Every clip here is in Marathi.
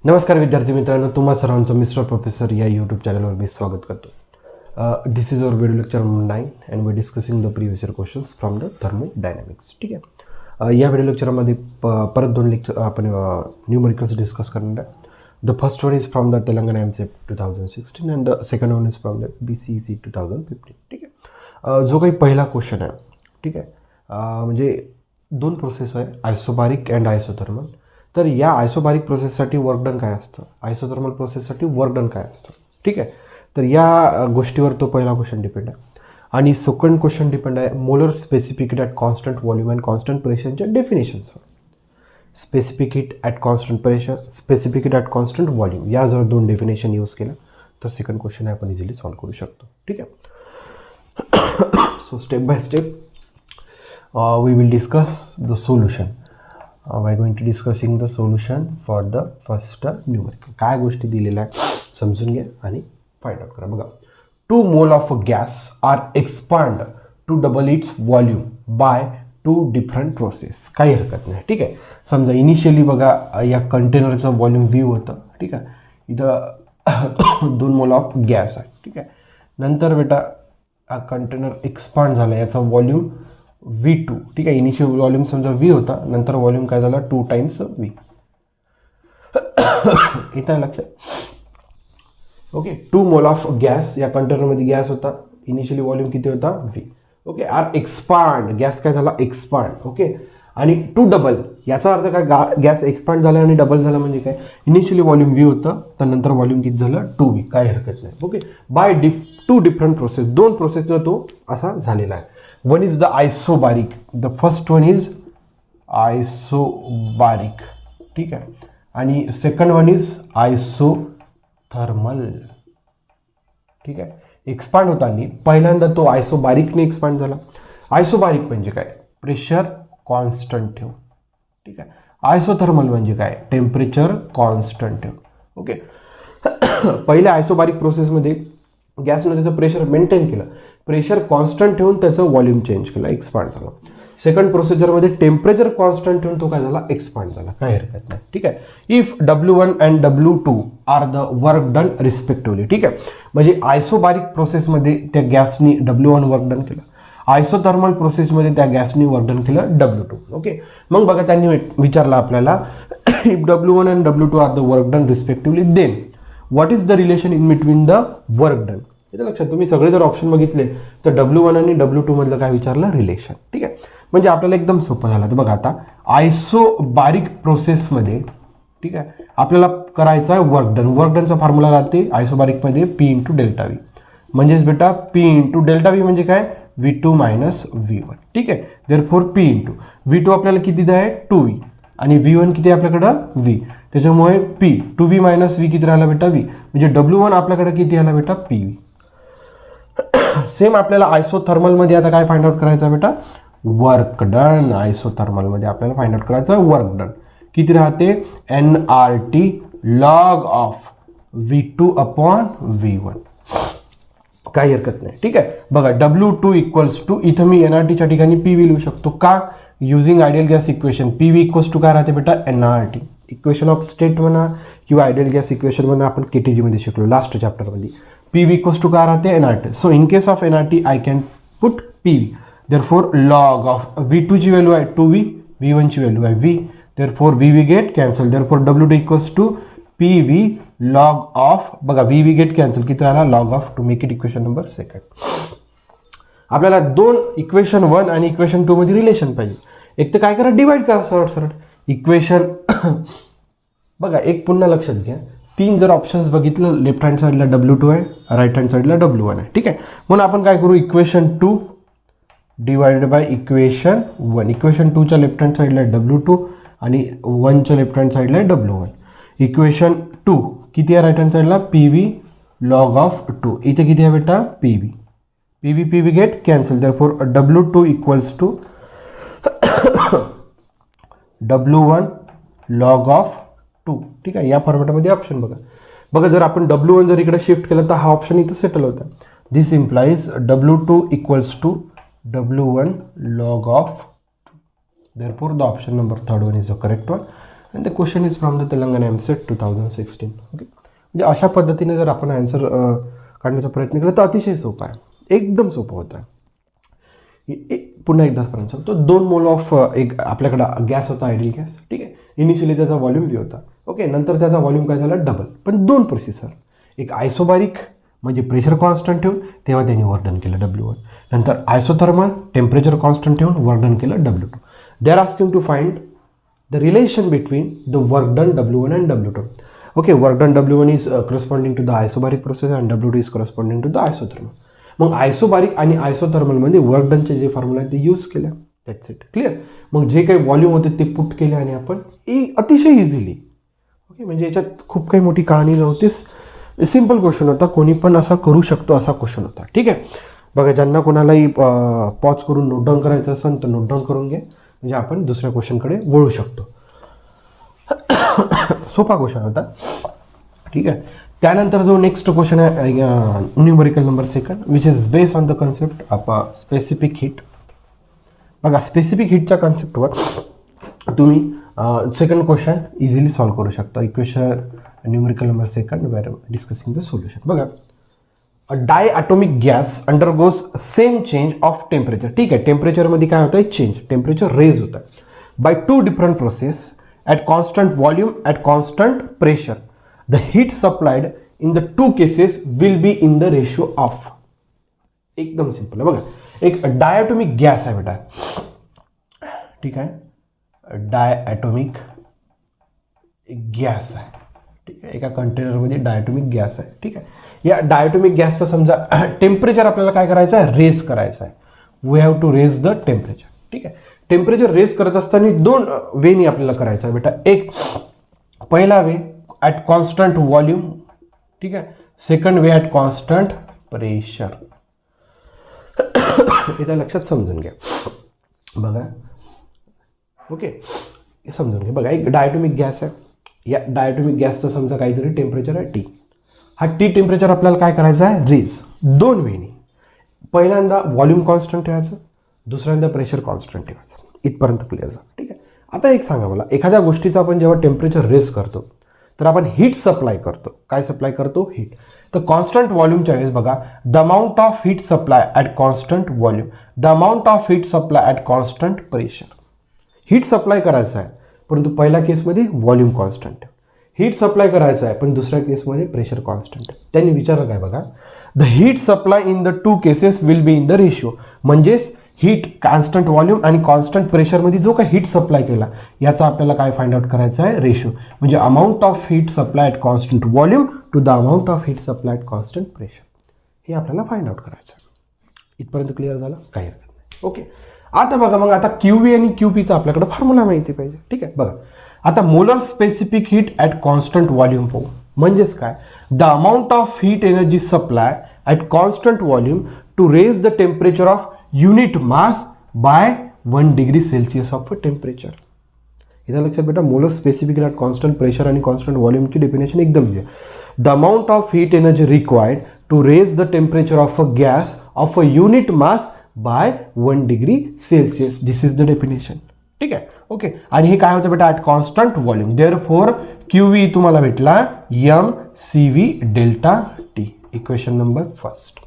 नमस्कार विद्यार्थी मित्रांनो, तुम्हा सर्वांचं मिस्टर प्रोफेसर या यूट्यूब चॅनलवर मी स्वागत करतो. This is our video lecture 9 and we discussing the previous year questions from the thermodynamics. ठीक आहे. या व्हिडिओ लेक्चरमध्ये परत दोन लेक्चर आपण न्यूमरिकल्स डिस्कस करणार आहे. The first one is from the Telangana EAMCET 2016 and the second one is from the BCEC 2015. ठीक आहे. जो काही पहिला क्वेश्चन आहे, ठीक आहे, म्हणजे दोन प्रोसेस आहे, आयसोबारिक अँड आयसोथर्मल. तर या आयसोबारिक प्रोसेससाठी वर्क डन काय असतं, आयसोथर्मल प्रोसेससाठी वर्क डन काय असतं. ठीक आहे. तर या गोष्टीवर तो पहिला क्वेश्चन डिपेंड आहे. आणि सेकंड क्वेश्चन डिपेंड आहे molar specific heat at constant volume and constant प्रेशरच्या डेफिनेशन्सवर. Specific heat at constant pressure, specific heat at constant volume, या जर दोन डेफिनेशन यूज केलं तर सेकंड क्वेश्चन आपण इझिली सॉल्व्ह करू शकतो. ठीक आहे. So step by step we will discuss the solution. We are going to discussing the solution for the first numerical. काय गोष्टी दिलेल्या आहे समजून घ्या आणि फाइंड आउट करा. बघा, 2 mole of gas are expand to double its volume by 2 different process. काही हरकत नाही. ठीक आहे. समजा इनिशियली बघा या कंटेनरचं व्हॉल्यूम V होतं. ठीक आहे. इथं 2 मोल ऑफ गॅस आहे. ठीक आहे. नंतर बेटा हा कंटेनर एक्सपांड झाला, याचा व्हॉल्यूम V2. ठीक आहे. इनिशियल व्हॉल्यूम समजा V होता, नंतर व्हॉल्यूम काय झाला 2 टाइम्स V. इथं लक्षात. ओके. 2 मोल ऑफ गॅस, या कंटेनरमध्ये गॅस होता, इनिशियली व्हॉल्यूम किती होता V. Okay. Are expand, gas काय झाला एक्सपांड. ओके. आणि 2 डबल, याचा अर्थ काय, गॅस एक्सपांड झाला आणि डबल झाला म्हणजे काय, इनिशियली व्हॉल्यूम V होतं, तर नंतर व्हॉल्यूम किती झालं 2V. काय हरकत नाही. ओके. बाय 2 डिफरंट प्रोसेस, दोन प्रोसेसनं तो असा झालेला आहे. One is the isobaric, the first one is isobaric. ठीक आहे. आणि सेकंड वन इज आयसोथर्मल. ठीक आहे. एक्सपांड होताना पहिल्यांदा तो आयसोबारिकने एक्सपांड झाला. आयसोबारिक म्हणजे काय, प्रेशर कॉन्स्टंट ठेव. ठीक आहे. आयसोथर्मल म्हणजे काय, टेम्परेचर कॉन्स्टंट ठेव. ओके. पहिल्या आयसोबारिक प्रोसेसमध्ये गॅसनं त्याचं प्रेशर मेंटेन केलं, प्रेशर कॉन्स्टंट ठेवून त्याचं व्हॉल्यूम चेंज केलं, एक्सपांड झाला. सेकंड प्रोसिजरमध्ये टेम्परेचर कॉन्स्टंट ठेवून तो काय झाला एक्सपांड झाला. काही हरकत नाही. ठीक आहे. If W1 and W2 are the work done respectively. ठीक आहे. म्हणजे आयसोबारिक प्रोसेसमध्ये त्या गॅसनी W1 वर्क डन केलं, आयसोथर्मल प्रोसेसमध्ये त्या गॅसनी वर्क डन केलं W2. ओके. मग बघा त्यांनी विचारलं आपल्याला if W1 and W2 are the work done respectively then what is the relation in between the work done. इथं लक्षात, तुम्ही सगळे जर ऑप्शन बघितले तर W1 आणि W2 मधलं काय विचारलं, रिलेशन. ठीक आहे. म्हणजे आपल्याला एकदम सोपं झालं. तर बघा आता आयसोबारिक प्रोसेसमध्ये, ठीक आहे, आपल्याला करायचं आहे वर्क डन. वर्क डनचा फॉर्म्युला राहते आयसोबारिकमध्ये P × ΔV. म्हणजेच बेटा P × ΔV म्हणजे काय, V2 - V1. ठीक आहे. देअरफॉर P × V2 आपल्याला किती आहे 2V आणि V1 किती आहे आपल्याकडं V. त्याच्यामुळे P 2V - V किती राहिला बेटा V. म्हणजे W1 आपल्याकडे किती आला बेटा PV. सेम आपल्याला आयसोथर्मलमध्ये आता काय फाइंड आउट करायचं बेटा, वर्क डन. आयसोथर्मलमध्ये आपल्याला फाइंड आउट करायचं वर्क डन किती राहते, nRT log of V2 upon V1. काही हरकत नाही. ठीक आहे. बघा W2 = इथं मी nRTच्या ठिकाणी PV लिहू शकतो. का, using ideal gas equation. PV = काय राहते बेटा, nRT. इक्वेशन ऑफ स्टेट म्हणा किंवा आयडियल गॅस इक्वेशन म्हणा, आपण KTG मध्ये शिकलो लास्ट चॅप्टरमध्ये. PV = काय राहते, nRT. So in case of nRT I can put PV. Therefore log of V2 ची व्हॅल्यू आहे 2V, V1 ची व्हॅल्यू आहे V. Therefore VV get cancel. Therefore W2 = PV log of, बघा VV गेट कॅन्सल, किती राहिला log of 2. Make it equation number 2. आपल्याला दोन इक्वेशन 1 आणि इक्वेशन 2 मध्ये रिलेशन पाहिजे. एक तर काय करा, डिवाइड करा सरळ सरळ इक्वेशन. बघा एक पुन्हा लक्षात घ्या, 3 जर ऑप्शन्स बघितलं, लेफ्ट हँड साईडला W2 आहे, राईट हँड साईडला W1 आहे. ठीक आहे. म्हणून आपण काय करू, equation 2 divided by equation 1. Equation 2च्या लेफ्ट हँड साईडला W2 आणि 1च्या लेफ्ट हँड साईडला W1. इक्वेशन 2 किती आहे राईट हँड साईडला, PV लॉग ऑफ 2. इथे किती आहे बेटा PV. PV get cancel. Therefore W2 = W1 log of 2. ठीक आहे. या फॉर्मॅटमध्ये ऑप्शन बघा. जर आपण W1 जर इकडे शिफ्ट केलं तर हा ऑप्शन इथं सेटल होता. दिस implies W2 = W1 log of 2. Therefore the option number 3rd one is the correct one. And the question is from the Telangana EAMCET 2016. Okay, म्हणजे अशा पद्धतीने जर आपण आन्सर काढण्याचा प्रयत्न केला तर अतिशय सोपा आहे, एकदम सोपं होतं आहे. पुन्हा एकदा पर्यंत सांगतो, 2 मोल ऑफ एक आपल्याकडं गॅस होता, आयडियल गॅस. ठीक आहे, इनिशियली त्याचा व्हॉल्यूम व्ही होता. ओके, नंतर त्याचा व्हॉल्यूम काय झाला, डबल. पण 2 प्रोसेसर, एक आयसोबारिक म्हणजे प्रेशर कॉन्स्टंट ठेवून तेव्हा त्यांनी वर्क डन केलं W1, नंतर आयसोथर्मल टेम्परेचर कॉन्स्टंट ठेवून वर्क डन केलं W2. They are asking to find the relation between the work done W1 and W2. Okay, work done W1 is corresponding to the isobaric process and W2 is corresponding to the isothermal. मग आयसोबारिक आणि आयसोथर्मलमध्ये वर्क डनचे जे फॉर्म्युला आहेत ते यूज केल्या. That's it, clear. मग जे काही व्हॉल्यूम होते ते पुट केले आणि आपण अतिशय इझिली. ओके, म्हणजे याच्यात खूप काही मोठी कहाणी नव्हतीच, सिम्पल क्वेश्चन होता, कोणी पण असा करू शकतो असा क्वेश्चन होता. ठीक आहे, बघा ज्यांना कोणालाही पॉज करून नोट डाऊन करायचं असेल तर नोट डाऊन करून घ्या, म्हणजे आपण दुसऱ्या क्वेश्चनकडे वळू शकतो. सोपा क्वेश्चन होता. ठीक आहे, त्यानंतर जो नेक्स्ट क्वेश्चन आहे numerical number 2 which is based on the concept of specific heat. बघा स्पेसिफिक हीटच्या कन्सेप्टवर तुम्ही सेकंड क्वेश्चन इझिली सॉल्व्ह करू शकता. Equation numerical number 2 we're discussing the solution. बघा, a diatomic gas undergoes same change of temperature. ठीक आहे, टेम्परेचरमध्ये काय होतं आहे, चेंज, टेम्परेचर रेज होतं आहे by 2 different process at constant volume at constant pressure. The heat supplied in the 2 cases will be in the ratio of. एकदम सिंपल आहे. बघा, एक डायॲटॉमिक गॅस आहे बेटा. ठीक आहे, डायॲटॉमिक गॅस आहे. ठीक आहे, एका कंटेनरमध्ये डायॲटॉमिक गॅस आहे. ठीक आहे, या डायॲटॉमिक गॅसचं समजा टेम्परेचर आपल्याला काय करायचं आहे, रेज करायचं आहे. We have to raise the temperature. ठीक आहे, टेम्परेचर रेज करत असताना 2 वेनी आपल्याला करायचं आहे बेटा. एक पहिला वे at constant volume. ठीक आहे, second way at constant pressure. इथं लक्षात समजून घ्या. बघा, ओके, समजून घ्या. बघा, एक डायॲटॉमिक गॅस आहे. या डायॲटॉमिक गॅसचं समजा काहीतरी टेम्परेचर आहे T. हा T टेम्परेचर आपल्याला काय करायचं आहे, रेज 2 वेनी. पहिल्यांदा व्हॉल्यूम कॉन्स्टंट ठेवायचं, दुसऱ्यांदा प्रेशर कॉन्स्टंट ठेवायचं. इथपर्यंत क्लिअर झालं. ठीक आहे, आता एक सांगा मला, एखाद्या गोष्टीचं आपण जेव्हा टेम्परेचर रेज करतो तर आपण हीट सप्लाय करतो. काय सप्लाय करतो, हीट. तर कॉन्स्टंट व्हॉल्यूमच्या वेळेस बघा, the amount of heat supply at constant volume, the amount of heat supply at constant pressure. Heat supply करायचं आहे परंतु पहिल्या केसमध्ये व्हॉल्यूम कॉन्स्टंट. हीट सप्लाय करायचं आहे पण दुसऱ्या केसमध्ये प्रेशर कॉन्स्टंट. त्यांनी विचारलं काय बघा, the heat supply in the 2 cases will be in the ratio. म्हणजेच हीट कॉन्स्टंट व्हॉल्यूम आणि कॉन्स्टंट प्रेशरमध्ये जो काही हीट सप्लाय केला याचा आपल्याला काय फाइंड आउट करायचं आहे, रेशिओ. म्हणजे amount of heat supply at constant volume to the amount of heat supply at constant pressure. हे आपल्याला फाइंड आउट करायचं आहे. इथपर्यंत क्लिअर झालं, काही हरकत नाही. ओके, आता बघा, मग आता QV आणि QPचा आपल्याकडे फॉर्म्युला माहिती पाहिजे. ठीक आहे, बघा आता molar specific heat at constant volume पाहू. म्हणजेच काय, the amount of heat energy supply at constant volume to raise the temperature of unit mass by 1 degree Celsius of temperature. इथं लक्षात बेटा, molar specific at constant pressure आणि कॉन्स्टंट व्हॉल्यूमची डेफिनेशन एकदम इझी आहे. The amount of heat energy required to raise the temperature of a gas of a unit mass by 1 degree Celsius. This is the definition. ठीक आहे, ओके. आणि हे काय होतं बेटा, at constant volume. Therefore QV तुम्हाला भेटला mCV delta T. Equation number 1.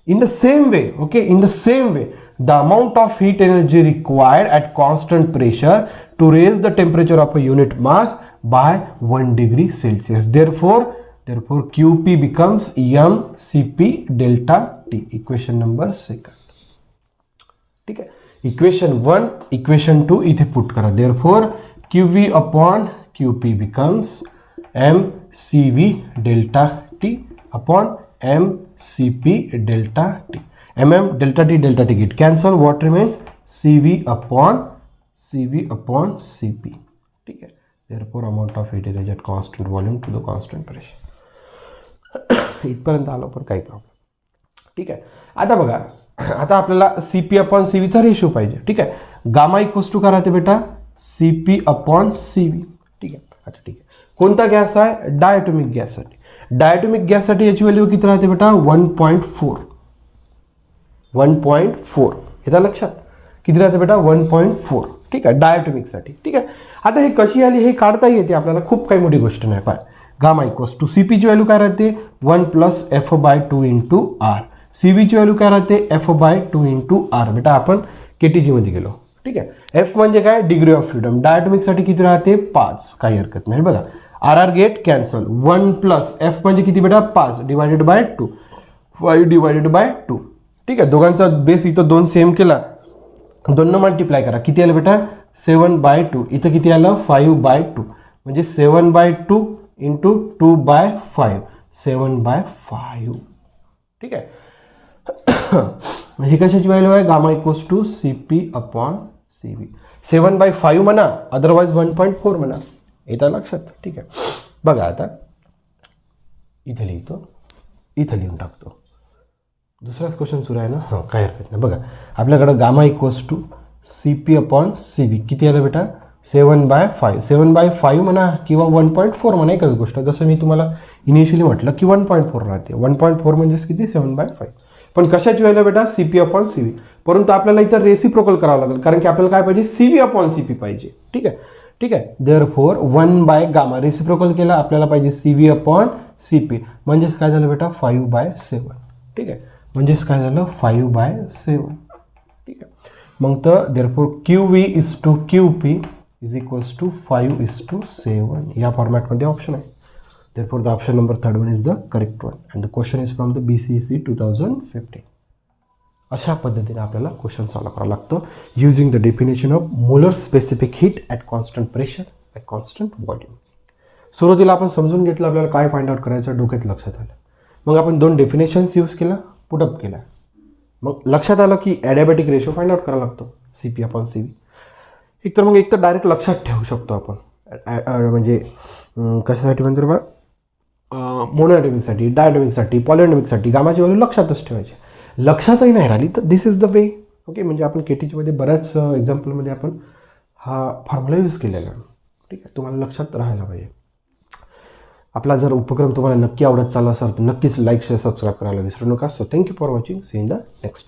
In the same way, okay, in the same way, the amount of heat energy required at constant pressure to raise the temperature of a unit mass by 1 degree Celsius. Therefore, QP becomes mCP delta T. Equation number 2. ठीक है, इक्वेशन 1, इक्वेशन 2 इथे पुट करा. Therefore, QV upon QP becomes mCV delta T upon mCP delta T. delta T get cancel. What remains? CV upon CP. ठीक है, therefore amount of heat energy at constant volume to the constant pressure. इथपर्यंत आलो पण काही प्रॉब्लेम. ठीक आहे, आता बघा, आता आपल्याला CP अपॉन CVचा रेशो पाहिजे. ठीक आहे, गामा इक्वल्स टू काय राहते बेटा, CP अपॉन CV. ठीक आहे, अच्छा ठीक आहे. कोणता गॅस आहे, डायॲटॉमिक गॅससाठी. डायॲटॉमिक गॅससाठी याची व्हॅल्यू किती राहते बेटा, 1.4. 1.4 याचा लक्षात किती राहते बेटा, 1.4. ठीक आहे, डायटोमिकसाठी. ठीक आहे, आता हे कशी आली हे काढता येते आपल्याला, खूप काही मोठी गोष्ट नाही. Pi gamma equals to C पीची व्हॅल्यू काय राहते 1 + f/2 × r. सी बीची व्हॅल्यू काय राहते f/2 × r. बेटा आपण केटीजीमध्ये गेलो. ठीक आहे, एफ म्हणजे काय डिग्री ऑफ फ्रीडम. डायटोमिकसाठी किती राहते 5, काही हरकत नाही. बघा आर गेट कॅन्सल. 1 + f म्हणजे किती बेटा 5 / 2, 5 / 2. ठीक आहे, दोघांचा बेस इथं 2 सेम केला, 2 मल्टिप्लाय करा, किती आलं बेटा 7/2. इथं किती आलं 5/2, म्हणजे 7/2 × 2/5, 7/5. ठीक आहे, हे कशाची व्हॅल्यू आहे गामा इक्वल्स टू CP/CV. 7/5 म्हणा, अदरवाईज 1.4 म्हणा, येतं लक्षात. ठीक आहे, बघा आता इथे लिहितो, इथं लिहून टाकतो. दुसराच क्वेश्चन सुरू आहे ना. हां, काय हरकत नाही. बघा आपल्याकडं गामा इक्वल्स टू CP/CV किती आलं बेटा 7/5. 7/5 म्हणा किंवा 1.4 म्हणा, एकच गोष्ट. जसं मी तुम्हाला इनिशियली म्हटलं की 1.4 राहते. 1.4 म्हणजेच किती 7/5. पण कशाची व्हॅल्यू बेटा CP/CV. परंतु आपल्याला इथं रेसिप्रोकल करावं लागेल, कारण की आपल्याला काय पाहिजे CV/CP पाहिजे. ठीक आहे, ठीक आहे. देअरफॉर 1/γ रेसिप्रोकल केला, आपल्याला पाहिजे CV/CP. म्हणजेच काय झालं बेटा 5/7. ठीक आहे, म्हणजेच काय झालं 5/7. ठीक आहे, मग तर देअरफॉर QV = QP = 5:7. या फॉर्मॅटमध्ये ऑप्शन आहे. Therefore, the option number 3 is the correct one, and the question is from the BCEC 2015. अशा पद्धतीने आपल्याला क्वेश्चन सॉल्व करावं लागतं using the definition of molar specific heat at constant pressure at constant volume. सुरुवातीला आपण समजून घेतलं आपल्याला काय फाइंड आउट करायचं, डोक्यात लक्षात आलं. मग आपण 2 डेफिनेशन्स यूज केला, पुटअप केला. मग लक्षात आलं की ॲडियाबॅटिक रेशो फाइंड आउट करावा लागतो CP/CV. एक तर डायरेक्ट लक्षात ठेवू शकतो आपण, म्हणजे कशासाठी म्हणतो बा मोनोॲटॉमिकसाठी, डायटॉमिकसाठी, पॉलिॲटॉमिकसाठी गामाची व्हॅल्यू लक्षातच ठेवायची. लक्षातही नाही राहिली तर दिस इज द वे. ओके, म्हणजे आपण केटीजीमध्ये बऱ्याच एक्झाम्पलमध्ये आपण हा फॉर्म्युला यूज केलेला. ठीक आहे, तुम्हाला लक्षात राहायला पाहिजे. आपला जर उपक्रम तुम्हाला नक्की आवडत चालला असेल तर नक्कीच लाईक शेअर सबस्क्राईब करायला विसरू नका. So thank you for watching. See in the next.